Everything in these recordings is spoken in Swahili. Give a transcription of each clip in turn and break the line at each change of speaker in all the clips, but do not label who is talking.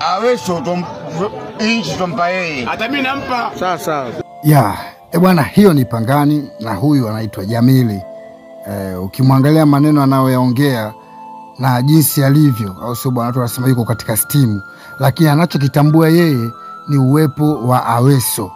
Aweso inchi tompa yeye.
Hata mimi nampa.
Sawa. Bwana, hiyo ni Pangani na huyu anaitwa Jamili. Ukimwangalia maneno anayoyaongea na jinsi alivyo, au sio bwana, watu wanasema yuko katika stimu, lakini anachokitambua yeye ni uwepo wa Aweso.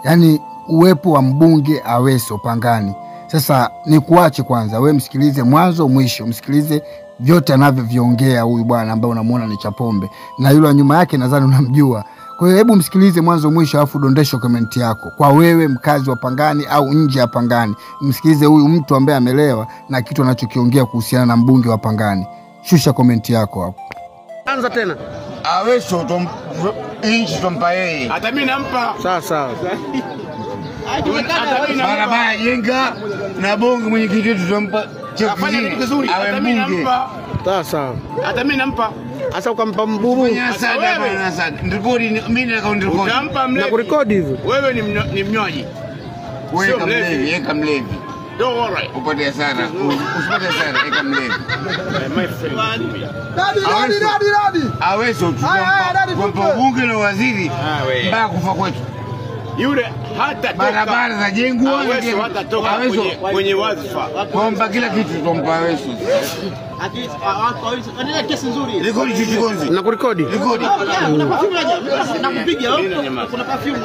Yaani uwepo wa mbunge Aweso Pangani. Sasa ni kuache kwanza wewe msikilize mwanzo mwisho, msikilize vyote anavyoviongea huyu bwana ambaye unamuona ni Chapombe, na yule nyuma yake nadhani unamjua. Kwa hiyo hebu msikilize mwanzo mwisho alafu dondesha comment yako. Kwa wewe mkazi wa Pangani au nje ya Pangani, msikilize huyu mtu ambaye amelewa na kitu anachokiongea kuhusiana na mbunge wa Pangani. Shusha comment yako hapo.
Anza tena.
Aweso inchi tompa yeye.
Hata mimi nampa.
Sawa.
Barabara jenga na bonge mwenyekiti wetu tutampa
afanye kitu kizuri. Hata mimi nampa.
Sawa.
Hata mimi nampa.
Asa ukampa mburu.
Ndipori mimi na kaundirikodi.
Utampa mlevi.
Na kurekodi hivyo.
Wewe ni mnywaji.
Wewe eka mlevi.
Don't worry.
Upate hasara. Usipate hasara, eka mlevi.
My friend.
Dadi.
Aweso kwa bunge la waziri mpaka kufa kwetu.
Yule hata
barabara za jengwa,
Aweso hata toka kwenye wadhifa.
Kwamba kila kitu tutompa Aweso.
Ndio kesi nzuri.
Rekodi chichigonzi.
Na kurekodi.
Rekodi.
Kuna perfume na kupiga. Kuna perfume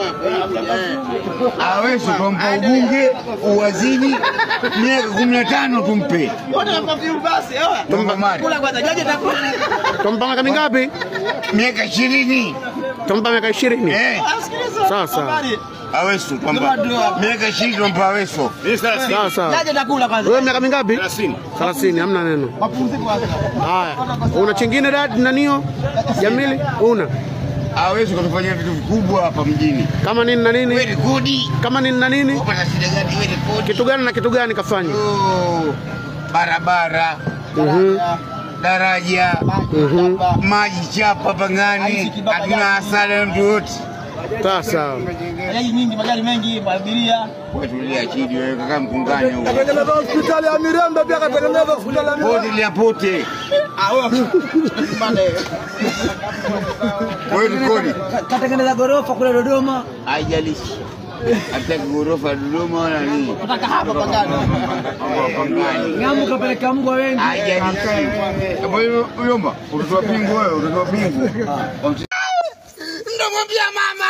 Aweso tompa ubunge, uwaziri miaka 15 tumpe.
Bwana perfume basi
Tompa mali.
kula kwanza jaje takuwa.
Tompa miaka mingapi?
Miaka 20.
Tompa miaka 20. Sawa.
Aweso kwamba miaka 20 tompa Aweso.
Sawa.
Jaje takula kwanza.
Wewe miaka mingapi? 30, hamna neno.
Mapumziko kwanza.
Haya. Una chingine dad nanio? Jamili? Una.
Aweso kutufanyia vitu vikubwa hapa mjini.
Kama nini na nini?
Wewe rekodi.
Kama nini na nini?
Upata shida gani wewe rekodi?
Kitu gani na kitu gani kafanya?
Barabara. Daraja. Maji chapa Pangani. Hatuna hasara mtu yote.
Sawa.
Magari nyingi, magari mengi, abiria.
Wewe tulia chini wewe kaka mkunganya huko.
Katengeneza hospitali ya Mirembe pia katengeneza hospitali ya Mirembe.
Bodi ya pote. Wewe rekodi.
Katengeneza gorofa kule Dodoma.
Haijalishi. Hata gorofa Dodoma wala nini.
Kutoka hapa Pangani. Ngamu kapeleka mbwa wengi.
Haijalishi. Hapo uyomba, utatoa pingu wewe, utatoa pingu. Ndio mwambia mama.